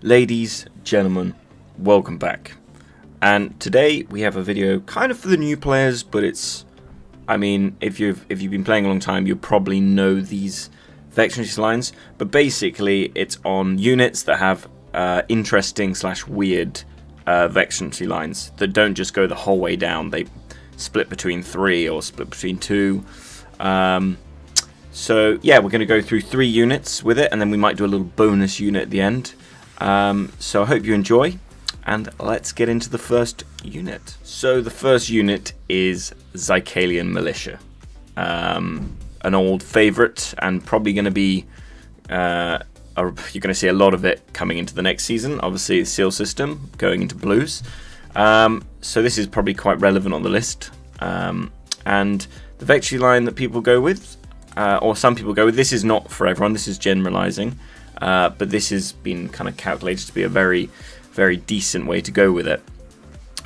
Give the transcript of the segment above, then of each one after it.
Ladies, gentlemen, welcome back. And today we have a video kind of for the new players, but it's, I mean, if you've been playing a long time, you probably know these Veterancy lines. But basically, it's on units that have interesting / weird Veterancy lines that don't just go the whole way down. They split between 3 or split between 2. So yeah, we're going to go through 3 units with it, and then we might do a little bonus unit at the end. So I hope you enjoy, and let's get into the first unit. So the first unit is Zykali Militia, an old favorite, and probably going to be you're going to see a lot of it coming into the next season. Obviously, the seal system going into blues, so this is probably quite relevant on the list. And the Veterancy line that people go with, or some people go with, this is not for everyone. This is generalizing. But this has been kind of calculated to be a very, very decent way to go with it.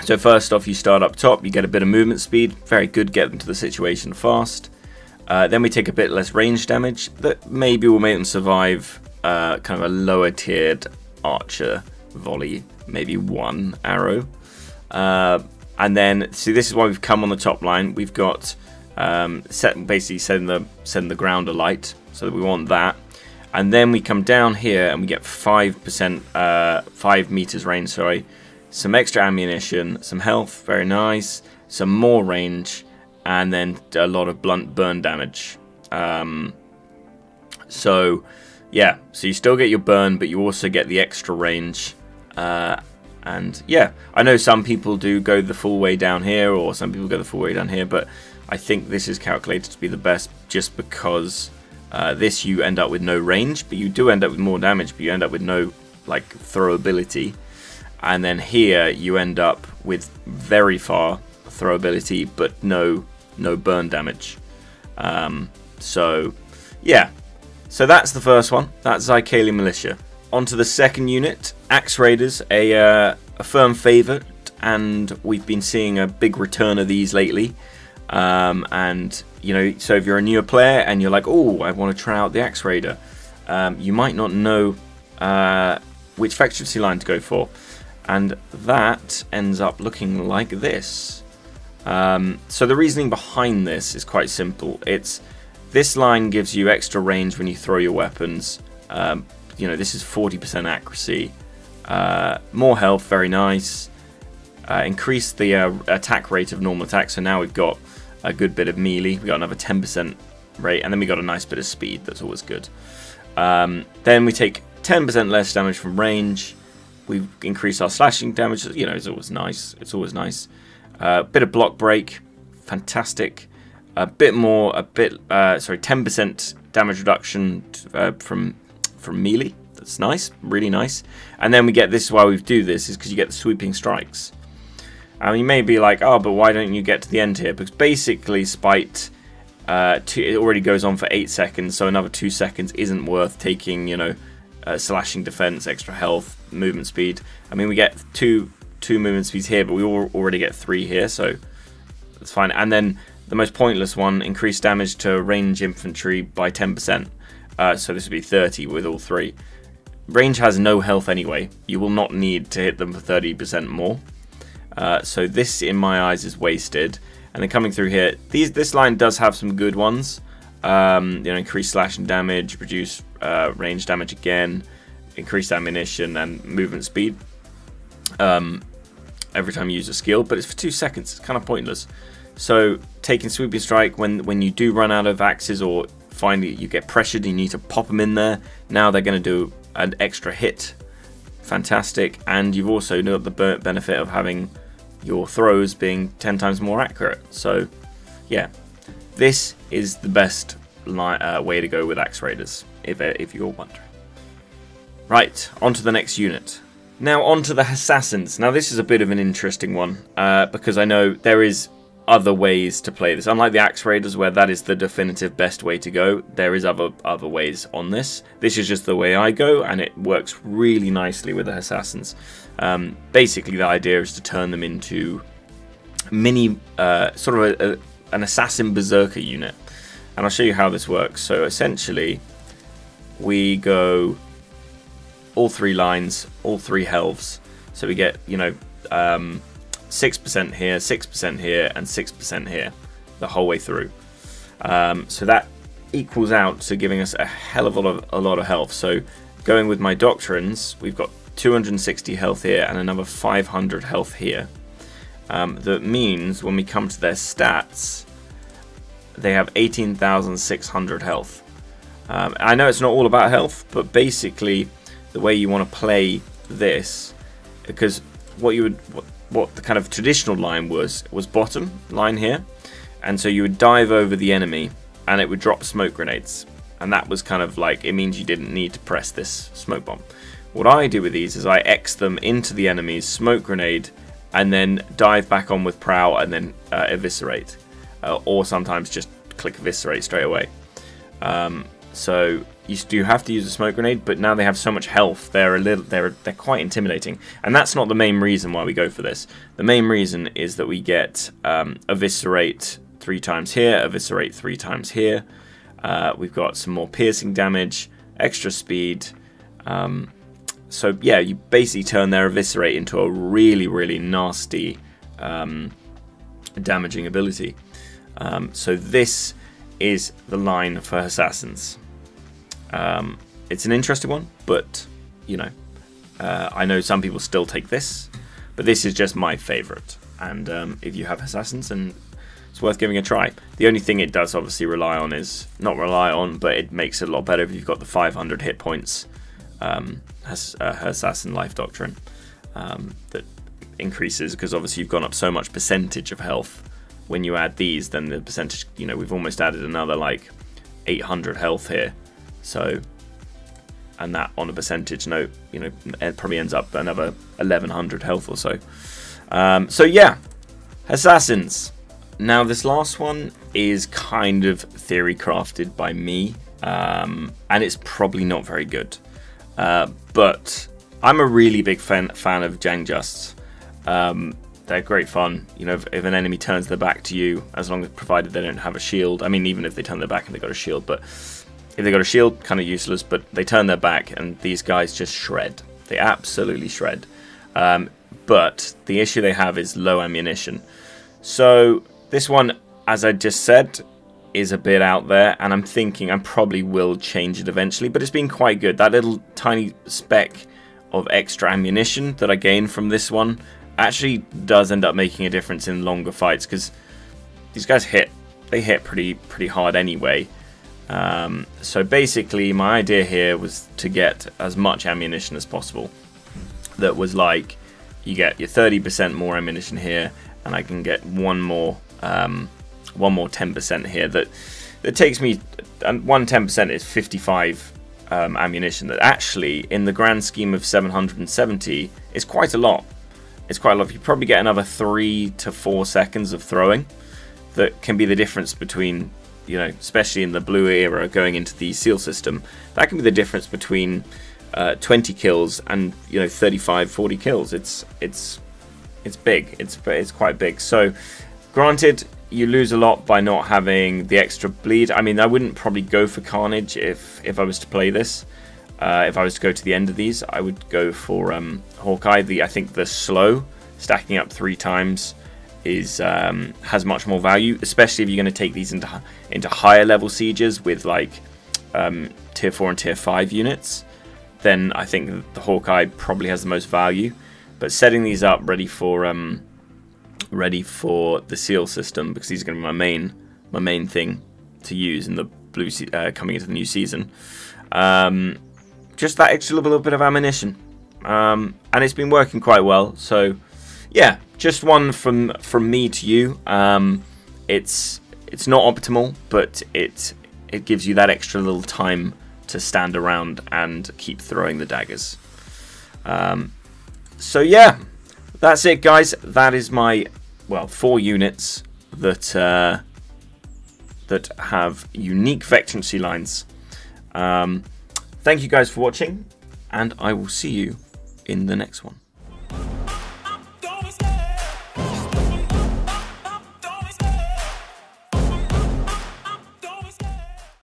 So first off, you start up top, you get a bit of movement speed, very good, get them to the situation fast. Then we take a bit less range damage, that maybe will make them survive kind of a lower tiered archer volley, maybe 1 arrow. And then, see, this is why we've come on the top line. We've got basically setting the ground alight, so that we want that. And then we come down here and we get 5%, 5 meters range, sorry. Some extra ammunition, some health, very nice. Some more range, and then a lot of blunt burn damage. So, yeah, so you still get your burn, but you also get the extra range. And yeah, I know some people do go the full way down here, or some people go the full way down here, but I think this is calculated to be the best just because... this you end up with no range, but you do end up with more damage, but you end up with no like throwability. And then here you end up with very far throwability, but no burn damage. So yeah, so that's the first one. That's Zykali Militia. On to the second unit, Axe Raiders, a firm favourite, and we've been seeing a big return of these lately. And you know, so if you're a newer player and you're like, oh, I want to try out the Axe Raider, you might not know which Veterancy line to go for, and that ends up looking like this. So the reasoning behind this is quite simple. This line gives you extra range when you throw your weapons. You know, this is 40% accuracy, more health, very nice. Increase the attack rate of normal attack, so now we've got a good bit of melee. We got another 10% rate, and then we got a nice bit of speed. That's always good. Then we take 10% less damage from range. We increase our slashing damage. You know, it's always nice. It's always nice. Bit of block break, fantastic. A bit more, sorry, 10% damage reduction from melee. That's nice, really nice. And then we get, this is why we do this, is because you get the sweeping strikes. You may be like, oh, but why don't you get to the end here? Because basically, Spite, it already goes on for 8 seconds, so another 2 seconds isn't worth taking, you know, slashing defense, extra health, movement speed. I mean, we get two movement speeds here, but we already get 3 here, so that's fine. And then the most pointless one, increased damage to range infantry by 10%. So this would be 30 with all 3. Range has no health anyway. You will not need to hit them for 30% more. So this, in my eyes, is wasted. And then coming through here, this line does have some good ones. You know, increase slashing damage, reduce range damage again, increased ammunition and movement speed every time you use a skill. But it's for 2 seconds. It's kind of pointless. So taking sweeping strike when you do run out of axes, or find that you get pressured and you need to pop them in there. Now they're going to do an extra hit. Fantastic. And you've also got the benefit of having your throws being 10 times more accurate. So yeah, this is the best way to go with Axe Raiders, if you're wondering. Right, on to the next unit. Now on to the Assassins. Now this is a bit of an interesting one, because I know there is other ways to play this. Unlike the Axe Raiders, where that is the definitive best way to go, there is other ways on this. This is just the way I go, and it works really nicely with the Assassins. Basically, the idea is to turn them into mini, sort of an Assassin Berserker unit. And I'll show you how this works. So essentially, we go all 3 lines, all 3 healths. So we get, you know, 6% here, 6% here, and 6% here the whole way through. So that equals out to giving us a hell of a lot of health. So going with my doctrines, we've got 260 health here and another 500 health here. That means when we come to their stats, they have 18,600 health. I know it's not all about health, but basically the way you want to play this, because what the kind of traditional line was bottom line here, and so you would dive over the enemy and it would drop smoke grenades, and that was kind of like, it means you didn't need to press this smoke bomb. What I do with these is I X them into the enemy's smoke grenade and then dive back on with prow and then eviscerate, or sometimes just click eviscerate straight away. So you do have to use a smoke grenade, but now they have so much health, they're quite intimidating, and that's not the main reason why we go for this. The main reason is that we get eviscerate 3 times here, eviscerate 3 times here. We've got some more piercing damage, extra speed. So yeah, you basically turn their eviscerate into a really nasty damaging ability. So this is the line for assassins. It's an interesting one, but you know, I know some people still take this, but this is just my favorite. And if you have assassins, and it's worth giving a try. The only thing it does obviously rely on is, not rely on, but it makes it a lot better if you've got the 500 hit points assassin life doctrine that increases, because obviously you've gone up so much percentage of health. When you add these, then the percentage, you know, we've almost added another like 800 health here. So, and that on a percentage note, you know, it probably ends up another 1100 health or so. So yeah, assassins. Now this last one is kind of theory crafted by me, and it's probably not very good. But I'm a really big fan of Jang Justs. They're great fun. You know, if an enemy turns their back to you, as long as provided they don't have a shield. I mean, even if they turn their back and they got a shield, but if they got a shield, kind of useless. But they turn their back, and these guys just shred. They absolutely shred. But the issue they have is low ammunition. So this one, as I just said, is a bit out there, and I'm thinking I probably will change it eventually. But it's been quite good. That little tiny speck of extra ammunition that I gained from this one actually does end up making a difference in longer fights, because these guys hit pretty hard anyway. So basically my idea here was to get as much ammunition as possible. That was like, you get your 30% more ammunition here, and I can get one more 10% here. That takes me, and one 10% is 55 ammunition. That actually, in the grand scheme of 770, is quite a lot. It's quite a lot. You probably get another 3 to 4 seconds of throwing. That can be the difference between, you know, especially in the blue era going into the seal system, that can be the difference between 20 kills and, you know, 35, 40 kills. It's big. It's quite big. So, granted, you lose a lot by not having the extra bleed. I mean, I wouldn't probably go for Carnage if I was to play this. If I was to go to the end of these, I would go for Hawkeye. I think the slow, stacking up 3 times, is has much more value, especially if you're going to take these into higher level sieges with like tier 4 and tier 5 units. Then I think the Hawkeye probably has the most value. But setting these up ready for the seal system, because these are going to be my main thing to use in the blue coming into the new season. Just that extra little bit of ammunition, and it's been working quite well. So yeah, just one from me to you. It's not optimal, but it gives you that extra little time to stand around and keep throwing the daggers. So yeah, that's it, guys. That is my 4 units that have unique Veterancy lines. Thank you guys for watching, and I will see you in the next one.